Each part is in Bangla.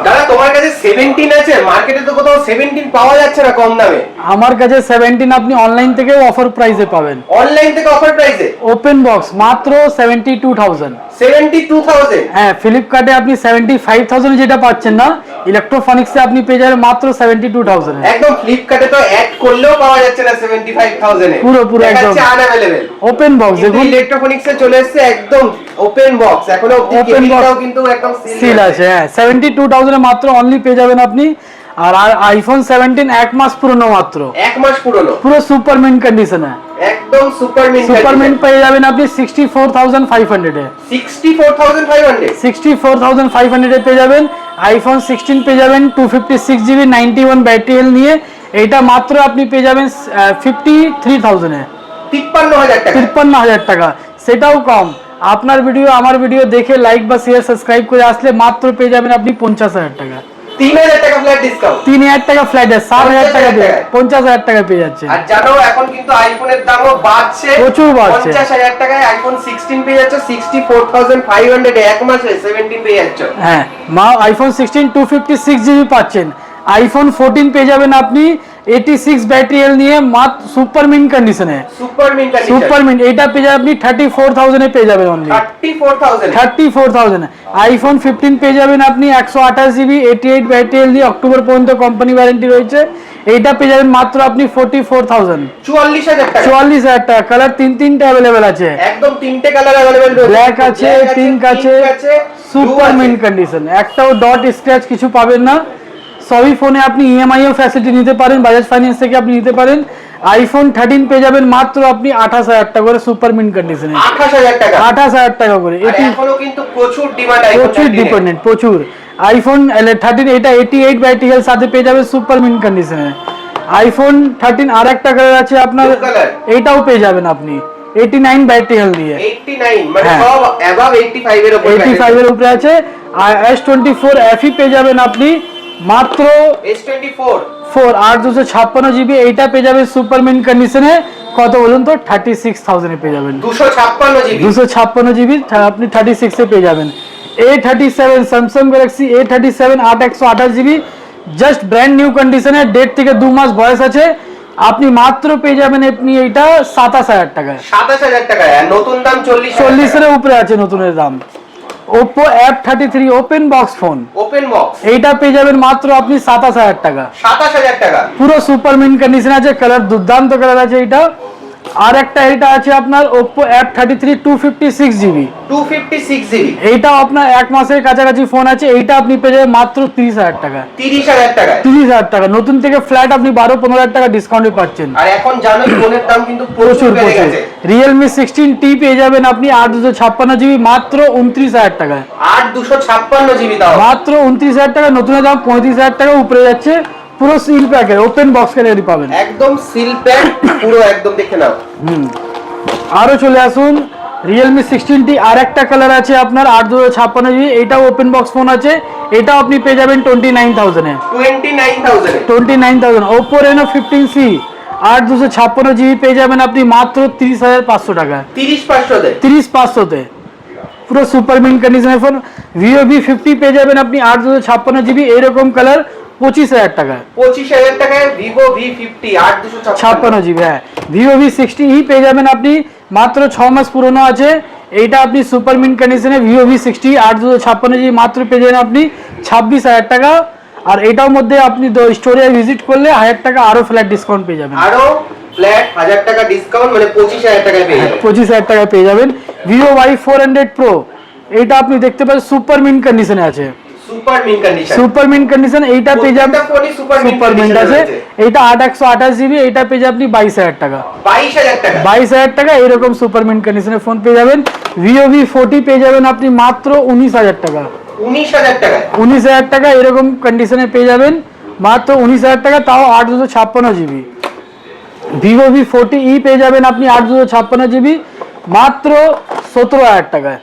দাদা তোমার কাছে 17 আছে, মার্কেটে তো কোথাও 17 পাওয়া যাচ্ছে না কম দামে। আমার কাছে 17 আপনি অনলাইন থেকে অফার প্রাইসে পাবেন। অনলাইন থেকে অফার প্রাইসে ওপেন বক্স মাত্র 72000। 72000? হ্যাঁ, ফ্লিপকার্টে আপনি 75000 যেটা পাচ্ছেন না, ইলেকট্রোফনিক্সে আপনি পেয়ে যাবেন মাত্র 72000। একদম ফ্লিপকার্টে তো অ্যাড করলেও পাওয়া যাচ্ছে না 75000 এ, পুরো একদম আনঅ্যাভেলেবল। ওপেন বক্স দেখুন, ইলেকট্রোনিক্সে চলে এসেছে একদম ওপেন বক্স, এখনো ওপেন বক্স কিন্তু একদম সিল আছে। হ্যাঁ, 72000 এ মাত্র অনলি পেয়ে যাবেন আপনি। আর আইফোন 17 এক মাস পুরনো মাত্র, এক মাস পুরনো, পুরো সুপার মিন্ট কন্ডিশনে, একদম সুপার মিন্ট পেয়ে যাবেন আপনি 64500 এ। 64500 এ পেয়ে যাবেন। আইফোন 16 পেয়ে যাবেন 256GB 91 ব্যাটারি হেলথ নিয়ে, এইটা মাত্র আপনি পেয়ে যাবেন 53000 এ। 53000 টাকা, সেটাও কম। আপনার ভিডিও আমার ভিডিও দেখে লাইক বা শেয়ার সাবস্ক্রাইব করে আসলে মাত্র পেয়ে যাবেন আপনি 50000 টাকা। 3000 টাকা ফ্ল্যাট ডিসকাউন্ট, 3000 টাকা ফ্ল্যাটে 7000 টাকা দিয়ে 50000 টাকা পেয়ে যাচ্ছে। আর জানো এখন কিন্তু আইফোনের দামও বাড়ছে, প্রচুর বাড়ছে। 50000 টাকায় আইফোন 16 পেয়ে যাচ্ছে 64500 এ, এক মাসে 17 পেয়ে যাচ্ছে। হ্যাঁ, আইফোন 16 256GB পাচ্ছেন। আইফোন 14 পেয়ে যাবেন আপনি 86 ব্যাটারি হেলথ নিয়ে মাত্র সুপার মিন্ট কন্ডিশনে। সুপার মিন্ট এটা পেয়ে যাবেন আপনি 34000 এ পেয়ে যাবেন অনলি। 34000 আইফোন 15 পেয়ে যাবেন আপনি 128GB 88 ব্যাটারি হেলথ দিয়ে, অক্টোবর পর্যন্ত কোম্পানি ওয়ারেন্টি রয়েছে। এইটা পেয়ে যাবেন মাত্র আপনি 44000, 44000 টাকা। কালার তিনটা अवेलेबल আছে, একদম তিনটে কালার अवेलेबल রয়েছে, ব্ল্যাক আছে, পিঙ্ক আছে, সুপার মিন্ট কন্ডিশন, একটাও ডট স্ক্র্যাচ কিছু পাবেন না। সবই ফোনে আপনি ইএমআই এর ফ্যাসিলিটি নিতে পারেন, বাজাজ ফাইন্যান্স থেকে আপনি নিতে পারেন। আইফোন 13 পেয়ে যাবেন মাত্র আপনি 28000 টাকা করে সুপার মিন্ট কন্ডিশনে। 28000 টাকা করে। এটি এখনো কিন্তু প্রচুর ডিমান্ড, প্রচুর ডিপেন্ডেন্ট, প্রচুর। আইফোন 13 এটা 88 ব্যাটারি হেলথ সাথে পেয়ে যাবেন সুপার মিন্ট কন্ডিশনে। আইফোন 13 আরেকটা কালার আছে আপনার, এইটাও পেয়ে যাবেন আপনি 89 ব্যাটারি হেলথ দিয়ে। 89 মানে সব अबव 85 এর উপরে, 85 এর উপরে আছে। আর S24 FE পেয়ে যাবেন আপনি মাত্র S24 8256GB, এইটা পেয়ে যাবেন সুপার মিন্ট কন্ডিশনে। কত বলুন তো? 36000 এ পেয়ে যাবেন। 256GB আপনি 36 এ পেয়ে যাবেন। A37 Samsung Galaxy A37 8/128GB, just brand new কন্ডিশনে, ডেট থেকে 2 মাস বয়স আছে। আপনি মাত্র পেয়ে যাবেন আপনি এইটা 27000 টাকায়। 27000 টাকায়, আর নতুন দাম 40 এর উপরে আছে নতুনের দাম। Oppo F33 open box phone, open box, এইটা পেয়ে যাবেন মাত্র আপনি 27000 টাকা। 27000 টাকা, পুরো সুপার মিন্ট কন্ডিশন আছে, কালার দুর্দান্ত কালার আছে এইটা। আর একটা এটা আছে আপনার Oppo F33 256GB, এইটা আপনার এক মাসের কাছাকাছি ফোন আছে। এইটা আপনি পেয়ে যাবেন মাত্র 30000 টাকা। 30000 টাকা নতুন থেকে ফ্ল্যাট আপনি 12-15000 টাকা ডিসকাউন্টে পাচ্ছেন। আর এখন জানো ফোনের দাম কিন্তু প্রচুর বেড়ে গেছে। Realme 16T পেয়ে যাবেন আপনি 8256GB মাত্র 29000 টাকায়। 8256GB দাও মাত্র 29000 টাকা, নতুনের দাম 35000 টাকা উপরে যাচ্ছে। পুরো সিল প্যাকের ওপেন বক্স ক্যাটাগরি পাবেন, একদম সিল প্যাক পুরো, একদম দেখে নাও। আরো চলে আসুন Realme 16T, আর একটা কালার আছে আপনার 8256GB, এটাও ওপেন বক্স ফোন আছে। এটাও আপনি পেয়ে যাবেন 29000 এ। 29000 Oppo Reno 15C 8256GB পেয়ে যাবেন আপনি মাত্র 30500 টাকা। 30500 তে পুরো সুপার মিন্ট কন্ডিশনের ফোন। Vivo V50 পেয়ে যাবেন আপনি 8256GB, এরকম কালার 25000 টাকায়। 25000 টাকায় Vivo V50 8256GB। হ্যাঁ, Vivo V60e পেয়ে যাবেন আপনি মাত্র 6 মাস পুরনো আছে। এইটা আপনি সুপার মিন্ট কন্ডিশনে Vivo V60 8256GB মাত্র পেয়ে যাবেন আপনি 26000 টাকা। আর এটার মধ্যে আপনি স্টোরে ভিজিট করলে 1000 টাকা আরো ফ্ল্যাট ডিসকাউন্ট পেয়ে যাবেন। আরো ফ্ল্যাট 1000 টাকা ডিসকাউন্ট, মানে 25000 টাকায় পেয়ে যাবেন। 25000 টাকা পেয়ে যাবেন। Vivo Y400 Pro, এটা আপনি দেখতে পাচ্ছেন সুপার মিন্ট কন্ডিশনে আছে। সুপার মিন্ট কন্ডিশন, এইটা পেয়ে যাবেন সুপার মিন্ট আছে। এইটা 8128GB, এইটা পেয়ে যাবেন আপনি 22000 টাকা। 22000 টাকা এরকম সুপার মিন্ট কন্ডিশনের ফোন পেয়ে যাবেন। Vivo V40 পেয়ে যাবেন আপনি মাত্র 19000 টাকা। 19000 টাকা এরকম কন্ডিশনে পেয়ে যাবেন মাত্র 19000 টাকা, তাও 8256GB। Vivo V40e পেয়ে যাবেন আপনি 8256GB মাত্র 17000 টাকায়।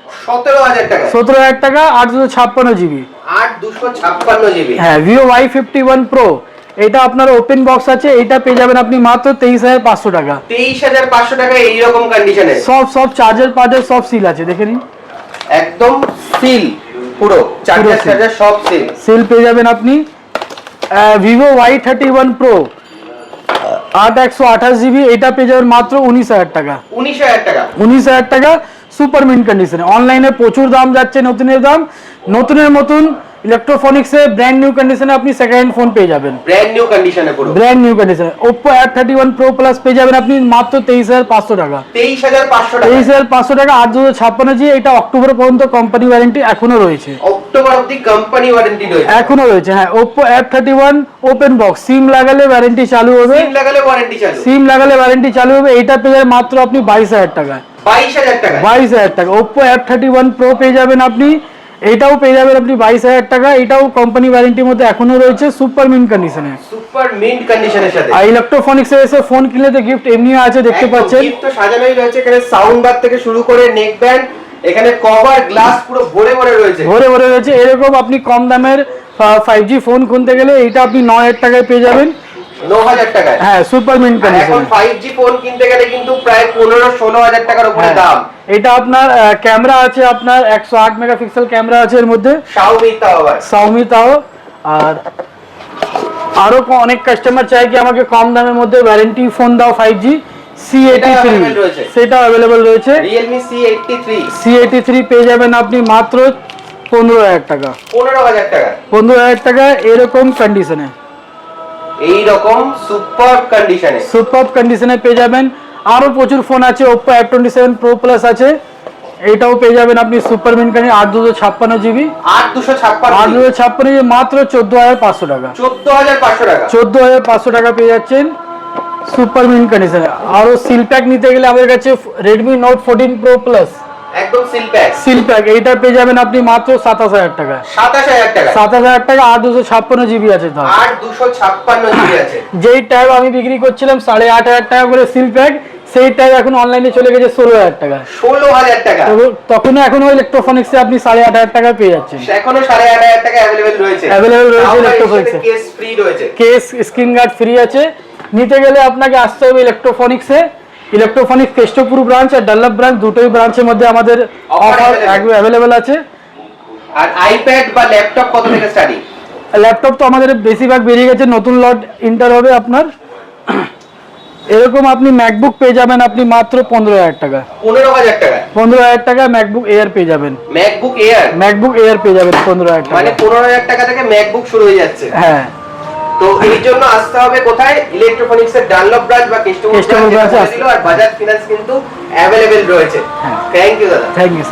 17000 টাকা 8256GB। হ্যাঁ, Vivo Y51 Pro, এটা আপনার ওপেন বক্স আছে। এটা পেয়ে যাবেন আপনি মাত্র 23500 টাকা। 23500 টাকা এইরকম কন্ডিশনে, সব চার্জার সব সিল আছে, দেখে নিন একদম সিল। পুরো চার্জার সব সেল পেয়ে যাবেন আপনি। ভিভো Y31 প্রো 8/128 GB, এটা পেয়ে যাবেন মাত্র 19,000 টাকা। 19,000 টাকা সুপার মিন্ট কন্ডিশনে। অনলাইনে প্রচুর দাম যাচ্ছে নতুনের দাম, নতুনের মতন ইলেকট্রোফনিক্সে ব্র্যান্ড নিউ কন্ডিশনে আপনি সেকেন্ড হ্যান্ড ফোন পেয়ে যাবেন, ব্র্যান্ড নিউ কন্ডিশনে পুরো ব্র্যান্ড নিউ কন্ডিশনে। Oppo F31 Pro Plus পেয়ে যাবেন আপনি মাত্র 23,500 টাকা। 23,500 টাকা 8/256 GB। এটা অক্টোবর পর্যন্ত কোম্পানি ওয়ারেন্টি এখনো রয়েছে, অক্টোবর অবধি কোম্পানি ওয়ারেন্টি রয়েছে, এখনো রয়েছে। হ্যাঁ, Oppo F31 ওপেন বক্স, সিম লাগালে ওয়ারেন্টি চালু হবে, সিম লাগালে ওয়ারেন্টি চালু হবে। এটা পেয়ে যাবেন মাত্র আপনি 22,000 টাকা। 22,000 টাকা। Oppo F31 Pro পেয়ে যাবেন আপনি, এটাও পেয়ে যাবেন আপনি 22,000 টাকা। এটাও কোম্পানি ওয়ারেন্টির মধ্যে এখনো রয়েছে, সুপার মিন্ট কন্ডিশনে, সুপার মিন্ট কন্ডিশনের সাথে। আর ইলেকট্রোফনিক্সে এসে ফোন কিনলে তো গিফট এমনিও আছে, দেখতে পাচ্ছেন গিফট তো সাজানোই রয়েছে। এখানে সাউন্ড বার থেকে শুরু করে নেক ব্যান্ড, এখানে কভার গ্লাস পুরো ভরে রয়েছে। এরকম আপনি কম দামের 5G ফোন কিনতে গেলে এটা আপনি 9,000 টাকায় পেয়ে যাবেন, 9,000 টাকায়। হ্যাঁ, সুপার মিন্ট কন্ডিশন। এখন 5G ফোন কিনতে গেলে কিন্তু প্রায় 15-16,000 টাকার উপরে দাম। এটা আপনার ক্যামেরা আছে, আপনার 108 মেগাপিক্সেল ক্যামেরা আছে এর মধ্যে, Xiaomi তাও। আর আরো অনেক কাস্টমার চায় কি আমাকে কম দামের মধ্যে ওয়ারেন্টি ফোন দাও 5G, C83 সেটা अवेलेबल রয়েছে। Realme C83 পেয়ে যাবেন আপনি মাত্র 15,000 টাকা। 15,000 টাকা এরকম কন্ডিশনে, এইরকম সুপার কন্ডিশনে পেয়ে যাবেন। আরো প্রচুর ফোন আছে, Oppo F27 Pro Plus আছে, এটাও পেয়ে যাবেন আপনি সুপার মিন্ট কন্ডিশনে 8/256 GB, 8/256 GB মাত্র 14,500 টাকা। 14,500 টাকা পেয়ে যাচ্ছেন সুপার মিন্ট কন্ডিশনে। আরো সিল প্যাক নিতে গেলে আমাদের কাছে Redmi Note 14 Pro Plus একদম সিল প্যাক, এইটা পেয়ে যাবেন আপনি মাত্র 27,000 টাকা। 27,000 টাকা 8/256 GB আছে, তো 8/256 GB আছে। যেই ট্যাব আমি বিক্রি করছিলাম 8,500 টাকা করে সিল প্যাক, সেই ট্যাব এখন অনলাইনে চলে গেছে 16,000 টাকা। 16,000 টাকা। তখন এখনো ইলেকট্রোফনিক্সে আপনি 8,500 টাকা পেয়ে যাচ্ছেন, এখনো 8,500 টাকা अवेलेबल রয়েছে ইলেকট্রোফনিক্সে। কেস ফ্রি রয়েছে, কেস স্ক্রিন গার্ড ফ্রি আছে। নিতে গেলে আপনাকে আসতে হবে ইলেকট্রোফনিক্সে। ইলেকট্রোফনিক্স কেষ্টপুর ব্রাঞ্চ আর ডাল্লাভ ব্রাঞ্চ, দুটোই ব্রাঞ্চের মধ্যে আমাদের অফার অ্যাভেলেবেল আছে। আর আইপ্যাড বা ল্যাপটপ কত থেকে স্টার্টিং? ল্যাপটপ তো আমাদের বেশিরভাগ বেরিয়ে গেছে, নতুন লট ইন্টার হবে আপনার। এরকম আপনি ম্যাকবুক পেয়ে যাবেন আপনি মাত্র 15,000 টাকা। 15,000 টাকা ম্যাকবুক এয়ার পেয়ে যাবেন। ম্যাকবুক এয়ার পেয়ে যাবেন 15,000 টাকা। মানে 15,000 টাকা থেকে ম্যাকবুক শুরু হয়ে যাচ্ছে। হ্যাঁ, তো এই জন্য আসতে হবে কোথায়? ইলেকট্রোফনিক্সের ডানলপ ব্রাঞ্চ বা কেষ্টপুর ব্রাঞ্চ, আর বাজাজ ফিনান্স কিন্তু अवेलेबल রয়েছে। থ্যাংক ইউ দাদা। Thank you.